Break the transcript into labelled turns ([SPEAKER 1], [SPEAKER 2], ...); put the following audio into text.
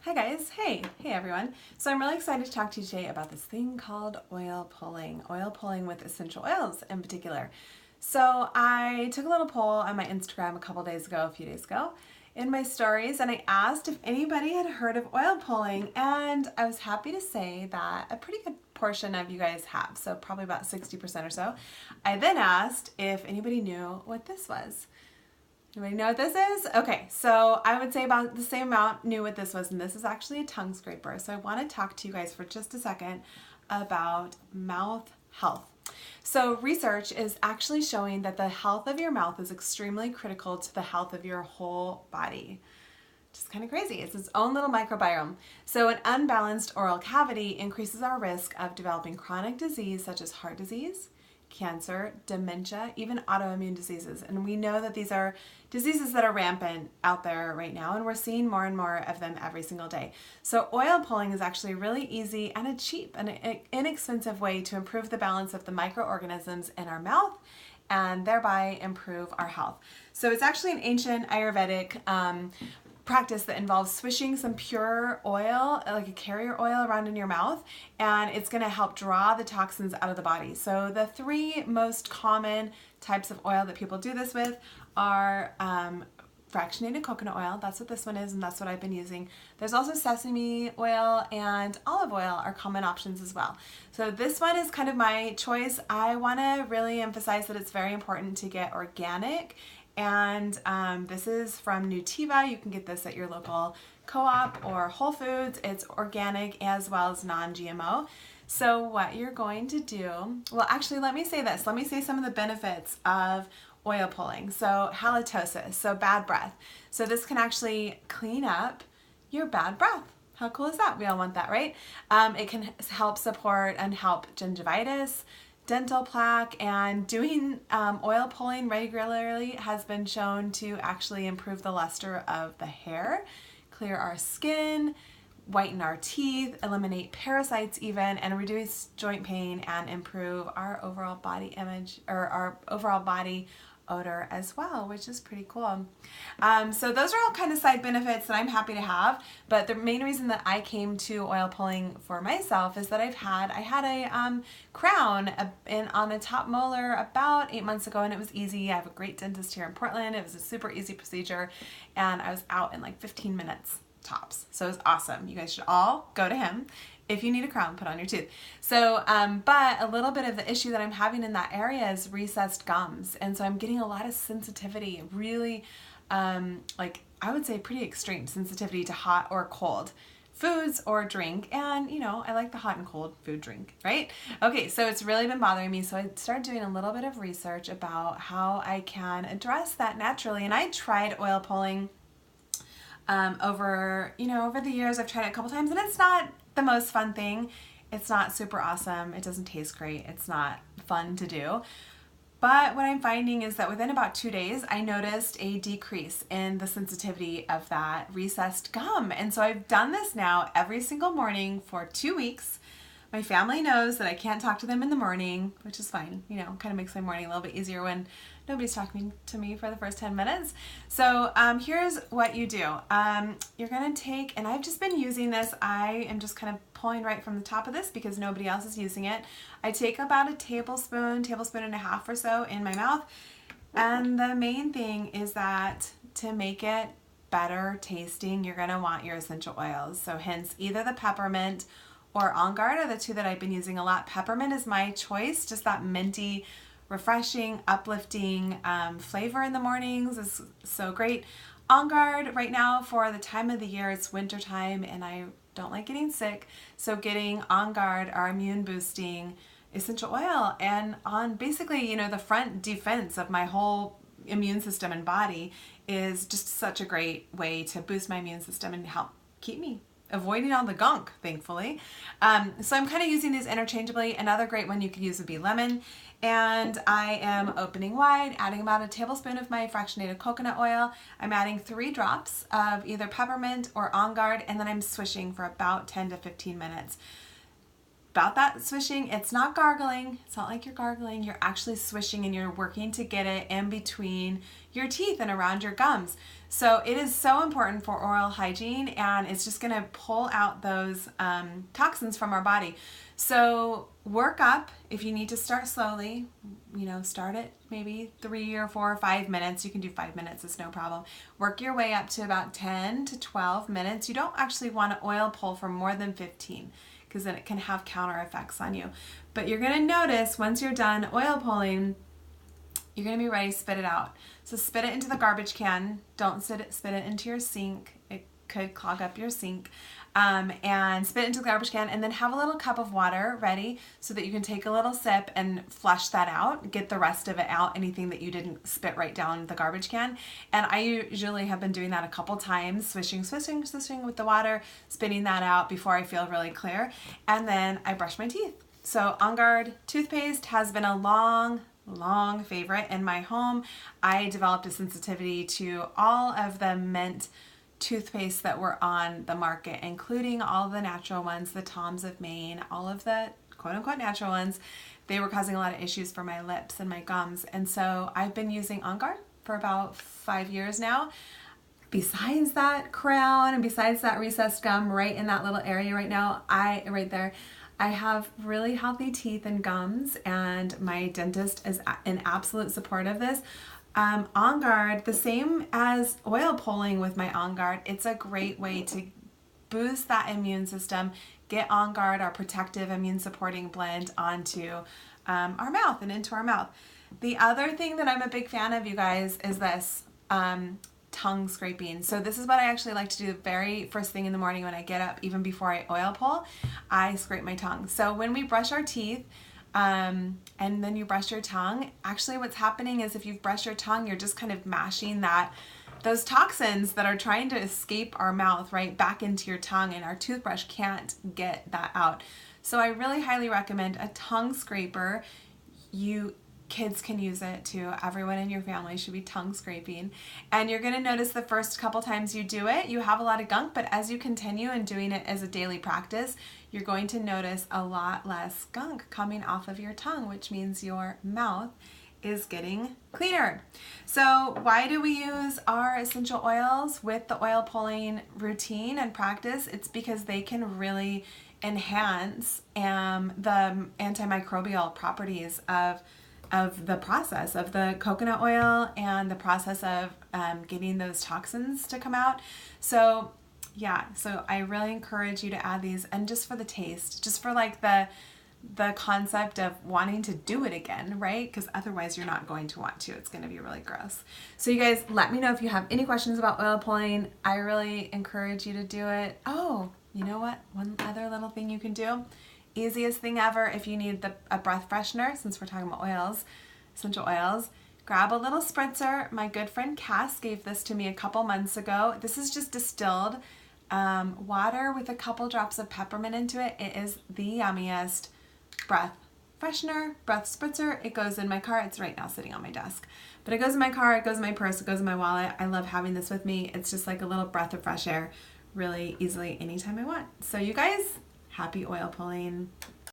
[SPEAKER 1] Hi guys, hey everyone. So I'm really excited to talk to you today about this thing called oil pulling with essential oils in particular. So I took a little poll on my Instagram a few days ago, in my stories, and I asked if anybody had heard of oil pulling, and I was happy to say that a pretty good portion of you guys have, so probably about 60% or so. I then asked if anybody knew what this was. Anybody know what this is? Okay, so I would say about the same amount knew what this was, and this is actually a tongue scraper. So I want to talk to you guys for just a second about mouth health. So research is actually showing that the health of your mouth is extremely critical to the health of your whole body. Just kind of crazy. It's its own little microbiome. So an unbalanced oral cavity increases our risk of developing chronic disease such as heart disease, cancer, dementia, even autoimmune diseases. And we know that these are diseases that are rampant out there right now, and we're seeing more and more of them every single day. So oil pulling is actually a really easy and a cheap and inexpensive way to improve the balance of the microorganisms in our mouth and thereby improve our health. So it's actually an ancient Ayurvedic practice that involves swishing some pure oil, like a carrier oil, around in your mouth, and it's going to help draw the toxins out of the body. So the three most common types of oil that people do this with are fractionated coconut oil. That's what this one is, and that's what I've been using. There's also sesame oil and olive oil are common options as well. So this one is kind of my choice. I want to really emphasize that it's very important to get organic. And this is from Nutiva. You can get this at your local co-op or Whole Foods. It's organic as well as non-GMO. So what you're going to do, well, actually, let me say this. Let me say some of the benefits of oil pulling. So halitosis, so bad breath. So this can actually clean up your bad breath. How cool is that? We all want that, right? It can help support and help gingivitis, dental plaque, and doing oil pulling regularly has been shown to actually improve the luster of the hair, clear our skin, whiten our teeth, eliminate parasites even, and reduce joint pain and improve our overall body image, or our overall body odor as well, which is pretty cool. So those are all kind of side benefits that I'm happy to have, but the main reason that I came to oil pulling for myself is that I had a crown on a top molar about 8 months ago, and it was easy. I have a great dentist here in Portland. It was a super easy procedure, and I was out in like 15 minutes tops. So it was awesome. You guys should all go to him if you need a crown put on your tooth. So, but a little bit of the issue that I'm having in that area is recessed gums. And so I'm getting a lot of sensitivity, really, like I would say pretty extreme sensitivity to hot or cold foods or drink. And, you know, I like the hot and cold food drink, right? Okay, so it's really been bothering me. So I started doing a little bit of research about how I can address that naturally. And I tried oil pulling over the years. I've tried it a couple times, and it's not the most fun thing. It's not super awesome. It doesn't taste great. It's not fun to do. But what I'm finding is that within about 2 days, I noticed a decrease in the sensitivity of that recessed gum. And so I've done this now every single morning for 2 weeks. My family knows that I can't talk to them in the morning, which is fine. You know, kind of makes my morning a little bit easier when nobody's talking to me for the first 10 minutes. So here's what you do. You're going to take, and I've just been using this. I am just kind of pulling right from the top of this because nobody else is using it. I take about a tablespoon and a half or so in my mouth. And the main thing is that to make it better tasting, you're going to want your essential oils. So hence either the peppermint or Onguard are the two that I've been using a lot. Peppermint is my choice, just that minty, refreshing, uplifting flavor in the mornings is so great. Onguard right now, for the time of the year, it's winter time and I don't like getting sick, so getting Onguard, our immune boosting essential oil, and on basically, you know, the front defense of my whole immune system and body is just such a great way to boost my immune system and help keep me avoiding all the gunk, thankfully. So I'm kind of using these interchangeably. Another great one you could use would be lemon. And I am opening wide, adding about a tablespoon of my fractionated coconut oil. I'm adding 3 drops of either peppermint or Onguard, and then I'm swishing for about 10 to 15 minutes. about that swishing, it's not gargling. It's not like you're gargling. You're actually swishing and you're working to get it in between your teeth and around your gums. So it is so important for oral hygiene, and it's just going to pull out those toxins from our body. So work up. If you need to start slowly, start at maybe 3 or 4 or 5 minutes. You can do 5 minutes, it's no problem. Work your way up to about 10 to 12 minutes. You don't actually want to oil pull for more than 15, because then it can have counter effects on you. But you're going to notice once you're done oil pulling, you're going to be ready to spit it out. So spit it into the garbage can. Don't spit it into your sink. It could clog up your sink. And spit it into the garbage can, and then have a little cup of water ready so that you can take a little sip and flush that out, get the rest of it out, anything that you didn't spit right down the garbage can. And I usually have been doing that a couple times, swishing with the water, spitting that out before I feel really clear. And then I brush my teeth. So Onguard Toothpaste has been a long favorite in my home. I developed a sensitivity to all of the mint toothpaste that were on the market, including all the natural ones, the Toms of Maine, all of the quote-unquote natural ones. They were causing a lot of issues for my lips and my gums. And so I've been using Onguard for about 5 years now. Besides that crown and besides that recessed gum right in that little area right now, right there, I have really healthy teeth and gums, and my dentist is in absolute support of this. Onguard, the same as oil pulling with my Onguard, it's a great way to boost that immune system, get Onguard, our protective immune supporting blend, onto our mouth and into our mouth. The other thing that I'm a big fan of, you guys, is this tongue scraping. So this is what I actually like to do the very first thing in the morning when I get up, even before I oil pull. I scrape my tongue. So when we brush our teeth, and then you brush your tongue, actually what's happening is if you've brushed your tongue, you're just kind of mashing those toxins that are trying to escape our mouth right back into your tongue, and our toothbrush can't get that out. So I really highly recommend a tongue scraper. Kids can use it too. Everyone in your family should be tongue scraping. And you're going to notice the first couple times you do it, you have a lot of gunk, but as you continue and doing it as a daily practice, you're going to notice a lot less gunk coming off of your tongue, which means your mouth is getting cleaner. So why do we use our essential oils with the oil pulling routine and practice? It's because they can really enhance the antimicrobial properties of the process of the coconut oil and the process of getting those toxins to come out. So yeah, so I really encourage you to add these, and just for the taste, just for like the concept of wanting to do it again, right? Because otherwise you're not going to want to. It's going to be really gross. So you guys, let me know if you have any questions about oil pulling. I really encourage you to do it. Oh, you know what? One other little thing you can do. Easiest thing ever, if you need a breath freshener, since we're talking about oils, essential oils, grab a little spritzer. My good friend Cass gave this to me a couple months ago. This is just distilled water with a couple drops of peppermint into it. It is the yummiest breath freshener, breath spritzer. It goes in my car. It's right now sitting on my desk. But it goes in my car, it goes in my purse, it goes in my wallet. I love having this with me. It's just like a little breath of fresh air really easily anytime I want. So you guys, happy oil pulling.